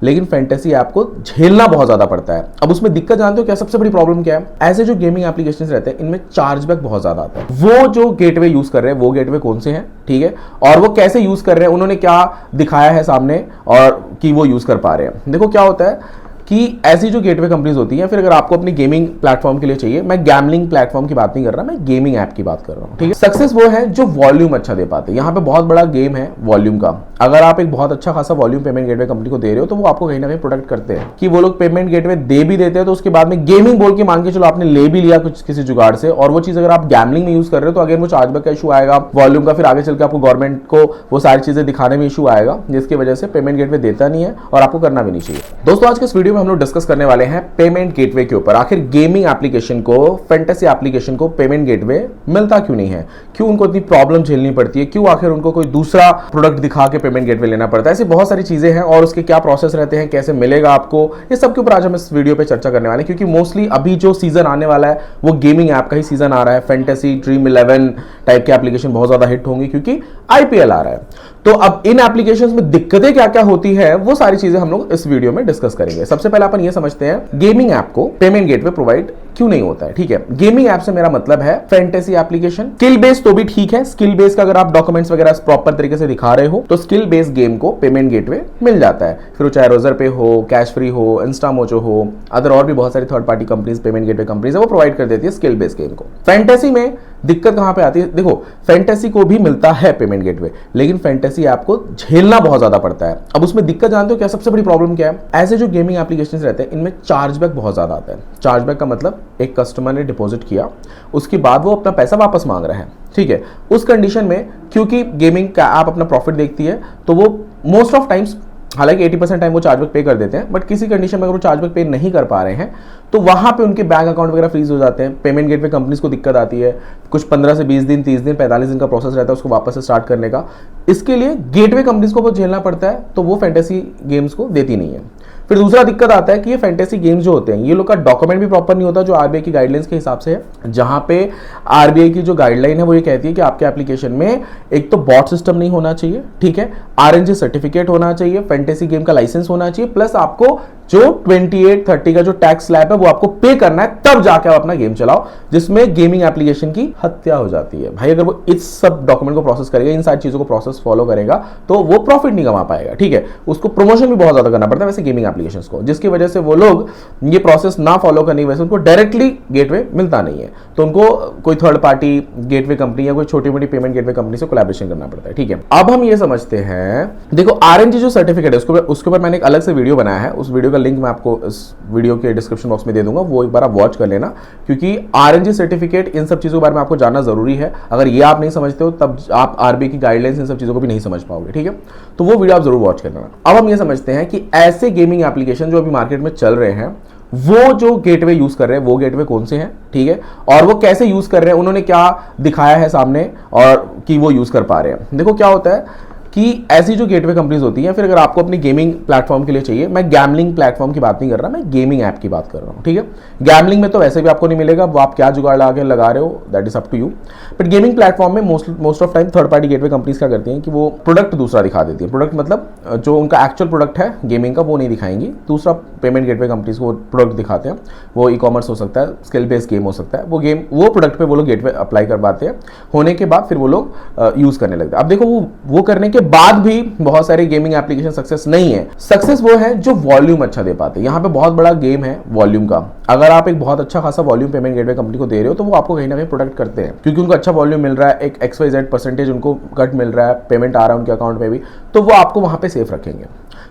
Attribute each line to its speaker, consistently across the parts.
Speaker 1: लेकिन fantasy app को झेलना बहुत ज्यादा पड़ता है। अब उसमें दिक्कत जानते हो क्या, सबसे बड़ी प्रॉब्लम क्या है, ऐसे जो गेमिंग एप्लीकेशन रहते हैं इनमें चार्जबैक बहुत ज्यादा आता है। वो जो गेटवे यूज कर रहे हैं वो गेटवे कौन से हैं, ठीक है, और वो कैसे यूज कर रहे हैं, उन्होंने क्या दिखाया है सामने और कि वो यूज कर पा रहे हैं। देखो क्या होता है कि ऐसी जो गेटवे कंपनीज होती हैं, फिर अगर आपको अपनी गेमिंग प्लेटफॉर्म के लिए चाहिए, मैं गैमलिंग प्लेटफॉर्म की बात नहीं कर रहा, मैं गेमिंग ऐप की बात कर रहा हूं, ठीक है। सक्सेस वो है जो वॉल्यूम अच्छा दे पाते हैं। यहां पे बहुत बड़ा गेम है वॉल्यूम का। अगर आप एक बहुत अच्छा खासा वॉल्यूम पेमेंट गेटवे कंपनी को दे रहे हो तो वो आपको कहीं ना कहीं प्रोटेक्ट करते हैं कि वो लोग पेमेंट गेटवे दे भी देते हैं, तो उसके बाद में गेमिंग बोल के मान के चलो आपने ले भी लिया कुछ किसी जुगाड़ से, और वो चीज अगर आप गैमलिंग में यूज कर रहे हो तो अगेन वो चार्जबैक का इशू आएगा वॉल्यूम का, फिर आगे चल के आपको गवर्नमेंट को वो सारी चीजें दिखाने में इशू आएगा, जिसकी वजह से पेमेंट गेटवे देता नहीं है और आपको करना भी नहीं चाहिए। दोस्तों आज के इस वीडियो में हम लोग डिस्कस करने वाले हैं पेमेंट गेटवे के ऊपर। आखिर गेमिंग एप्लीकेशन को, फैंटेसी एप्लीकेशन को पेमेंट गेटवे मिलता क्यों नहीं है, क्यों उनको इतनी प्रॉब्लम झेलनी पड़ती है, क्यों आखिर उनको कोई दूसरा प्रोडक्ट दिखा के पेमेंट गेटवे लेना पड़ता है। ऐसी बहुत सारी चीजें हैं और उसके क्या प्रोसेस रहते हैं, कैसे मिलेगा आपको, ये सब के ऊपर आज हम इस वीडियो पे चर्चा करने वाले हैं। क्योंकि मोस्टली अभी जो सीजन आने वाला है वो गेमिंग ऐप का ही सीजन आ रहा है। फैंटेसी, ड्रीम 11 टाइप के एप्लीकेशन बहुत ज्यादा हिट होंगी क्योंकि आईपीएल आ रहा है। तो अब इन एप्लीकेशंस में दिक्कतें क्या क्या होती है वो सारी चीजें हम लोग इस वीडियो में डिस्कस करेंगे। सबसे पहले अपन ये समझते हैं गेमिंग ऐप को पेमेंट गेटवे प्रोवाइड क्यों नहीं होता है, ठीक है। गेमिंग ऐप से मेरा मतलब है फैंटेसी एप्लीकेशन। स्किल बेस्ड तो भी ठीक है, स्किल बेस्ड का अगर आप डॉक्यूमेंट्स वगैरह प्रॉपर तरीके से दिखा रहे हो तो स्किल बेस्ड गेम को पेमेंट गेटवे मिल जाता है। फिर वो चाहे रोजर पे हो, कैश फ्री हो, इंस्टामोजो हो, अदर और भी बहुत सारी third party companies, payment gateway companies है, वो प्रोवाइड कर देती है स्किल बेस्ड गेम को। फैंटेसी में दिक्कत कहां पे आती है, देखो फैंटेसी को भी मिलता है पेमेंट गेटवे, लेकिन फैंटेसी ऐप को झेलना बहुत ज्यादा पड़ता है। अब उसमें दिक्कत जानते हो क्या, सबसे बड़ी प्रॉब्लम क्या है, ऐसे जो गेमिंग एप्लीकेशन रहते हैं इनमें चार्जबैक बहुत ज्यादा आता है। चार्जबैक का मतलब एक कस्टमर ने डिपॉजिट किया, उसके बाद वो अपना पैसा वापस मांग रहा है, ठीक है। उस कंडीशन में क्योंकि गेमिंग का ऐप अपना प्रॉफिट देखती है तो वो मोस्ट ऑफ टाइम्स, हालांकि 80% टाइम वो चार्जबैक पे कर देते हैं, बट किसी कंडीशन में अगर वो चार्जबैक पे नहीं कर पा रहे हैं तो वहां पे उनके बैंक अकाउंट वगैरह फ्रीज हो जाते हैं। पेमेंट गेटवे कंपनीज को दिक्कत आती है, कुछ 15 से 20 दिन, 30 दिन, 45 दिन का प्रोसेस रहता है उसको वापस से स्टार्ट करने का। इसके लिए गेटवे कंपनीज को वो झेलना पड़ता है, तो वो फैंटेसी गेम्स को देती नहीं है। फिर दूसरा दिक्कत आता है कि ये फैंटेसी गेम्स जो होते हैं ये लोग का डॉक्यूमेंट भी प्रॉपर नहीं होता, जो आरबीआई की गाइडलाइंस के हिसाब से है। जहां पे आरबीआई की जो गाइडलाइन है वो ये कहती है कि आपके एप्लीकेशन में एक तो बॉट सिस्टम नहीं होना चाहिए, ठीक है, आरएनजी सर्टिफिकेट होना चाहिए, फैंटेसी गेम का लाइसेंस होना चाहिए, प्लस आपको जो 28-30 का जो टैक्स स्लैब है वो आपको पे करना है, तब जाके आप अपना गेम चलाओ, जिसमें गेमिंग एप्लीकेशन की हत्या हो जाती है। भाई अगर वो इस सब डॉक्यूमेंट को प्रोसेस करेगा, इन सारी चीजों को प्रोसेस फॉलो करेगा तो वो प्रॉफिट नहीं कमा पाएगा, ठीक है। उसको प्रमोशन भी बहुत ज्यादा करना पड़ता है वैसे गेमिंग एप्लीकेशंस को, जिसकी वजह से वो लोग ये प्रोसेस ना फॉलो करने की वजह से उनको डायरेक्टली गेटवे मिलता नहीं है, तो उनको कोई थर्ड पार्टी गेटवे कंपनी या कोई छोटी मोटी पेमेंट गेटवे कंपनी से कोलैबोरेशन करना पड़ता है, ठीक है। अब हम ये समझते हैं, देखो आरएनजी जो सर्टिफिकेट है उसके ऊपर मैंने एक अलग से वीडियो बनाया है, उस वीडियो का लिंक मैं आपको इस वीडियो के डिस्क्रिप्शन बॉक्स में दे दूंगा, वो एक बार आप वॉच कर लेना, क्योंकि आरएनजी सर्टिफिकेट इन सब चीजों के बारे में आपको जानना जरूरी है। अगर ये आप नहीं समझते हो तब आप आरबीआई की गाइडलाइंस इन सब चीजों को भी नहीं समझ पाओगे, ठीक है। तो वो वीडियो आप जरूर वॉच कर लेना। अब हम ये समझते हैं कि ऐसे गेमिंग एप्लीकेशन जो अभी मार्केट में चल रहे हैं वो जो गेटवे यूज कर रहे हैं वो गेटवे कौन से हैं, ठीक है, और वो कैसे यूज कर रहे हैं, उन्होंने क्या दिखाया है सामने और कि वो यूज कर पा रहे हैं। देखो क्या होता है कि ऐसी जो गेटवे कंपनीज होती हैं, फिर अगर आपको अपनी गेमिंग प्लेटफॉर्म के लिए चाहिए, मैं गैमलिंग प्लेटफॉर्म की बात नहीं कर रहा, मैं गेमिंग ऐप की बात कर रहा हूं, ठीक है। गैमलिंग में तो वैसे भी आपको नहीं मिलेगा, वो आप क्या जुगाड़ लगा रहे हो that is up to you, but gaming platform में most of time third party gateway companies क्या करती हैं कि वो प्रोडक्ट दूसरा दिखा देती है। प्रोडक्ट मतलब जो उनका एक्चुअल प्रोडक्ट है गेमिंग का वो नहीं दिखाएंगी, दूसरा पेमेंट गेटवे कंपनीज को प्रोडक्ट दिखाते हैं। वो ई कॉमर्स हो सकता है, स्किल बेस्ड गेम हो सकता है, वो प्रोडक्ट पे वो लोग गेटवे अप्लाई करवाते हैं, होने के बाद फिर वो लोग यूज करने लगते हैं। अब देखो वो करने के बाद भी बहुत सारे गेमिंग एप्लीकेशन सक्सेस नहीं है। सक्सेस वो है जो वॉल्यूम अच्छा दे पाते हैं। यहाँ पे बहुत बड़ा गेम है वॉल्यूम का। अगर आप एक बहुत अच्छा खासा वॉल्यूम पेमेंट गेटवे कंपनी को दे रहे हो तो वो आपको कहीं ना कहीं प्रोटेक्ट करते हैं, क्योंकि उनको अच्छा वॉल्यूम मिल रहा है, एक XYZ% उनको कट मिल रहा है, पेमेंट आ रहा है उनके अकाउंट में भी, तो वो आपको वहां पे सेफ रखेंगे।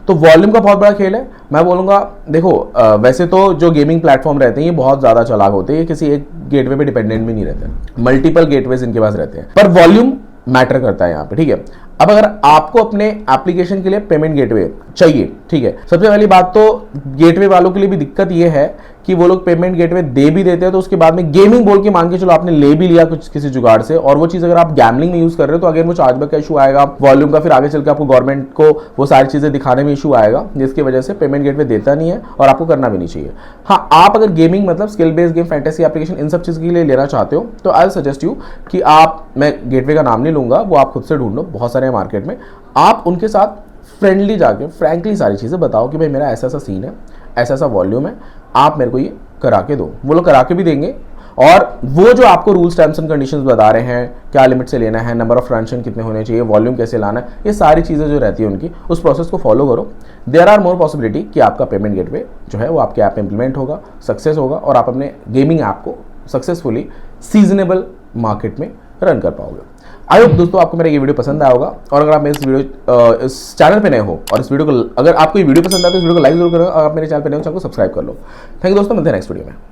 Speaker 1: तो वॉल्यूम का बहुत बड़ा खेल है। मैं बोलूंगा देखो वैसे तो जो गेमिंग प्लेटफॉर्म रहते हैं ये बहुत ज्यादा चालाक होते हैं, ये किसी एक गेटवे पे डिपेंडेंट भी नहीं रहते, मल्टीपल गेटवेज इनके पास रहते हैं, पर वॉल्यूम मैटर करता है यहाँ पे, ठीक है। अब अगर आपको अपने एप्लीकेशन के लिए पेमेंट गेटवे चाहिए, ठीक है, सबसे पहली बात तो गेटवे वालों के लिए भी दिक्कत ये है कि वो लोग पेमेंट गेटवे दे भी देते हैं, तो उसके बाद में गेमिंग बोल के मान के चलो आपने ले भी लिया कुछ किसी जुगाड़ से, और वो चीज अगर आप गैमलिंग में यूज कर रहे हो तो अगेन वो चार्जबैक का इशू आएगा वॉल्यूम का, फिर आगे चल के आपको गवर्नमेंट को वो सारी चीजें दिखाने में इशू आएगा, जिसकी वजह से पेमेंट गेटवे देता नहीं है और आपको करना भी नहीं चाहिए। हाँ, आप अगर गेमिंग मतलब skill based game, fantasy application, इन सब चीज के लिए लेना चाहते हो तो आई सजेस्ट यू कि मैं गेटवे का नाम नहीं लूंगा, वो आप खुद से ढूंढ लो, बहुत सारे हैं मार्केट में, आप उनके साथ फ्रेंडली जाके फ्रैंकली सारी चीज़ें बताओ कि भाई मेरा ऐसा ऐसा सीन है, ऐसा ऐसा वॉल्यूम है, आप मेरे को ये करा के दो। वो लोग करा के भी देंगे, और वो जो आपको रूल्स टर्म्स एंड कंडीशंस बता रहे हैं, क्या लिमिट से लेना है, नंबर ऑफ ट्रांजेक्शन कितने होने चाहिए, वॉल्यूम कैसे लाना है, ये सारी चीज़ें जो रहती है उनकी, उस प्रोसेस को फॉलो करो। देयर आर मोर पॉसिबिलिटी कि आपका पेमेंट गेटवे जो है वो आपके ऐप में इंप्लीमेंट होगा, सक्सेस होगा, और आप अपने गेमिंग ऐप को सक्सेसफुली सीजनेबल मार्केट में रन कर पाओगे। आई होप दोस्तों आपको मेरा ये वीडियो पसंद आया होगा, और अगर आप मेरे इस चैनल पे नए हो और इस वीडियो को, अगर आपको ये वीडियो पसंद आया तो इस वीडियो को लाइक जरूर करो, और आप मेरे चैनल पे नए हो चैनल को सब्सक्राइब कर लो। थैंक यू दोस्तों, मिलते हैं नेक्स्ट वीडियो में।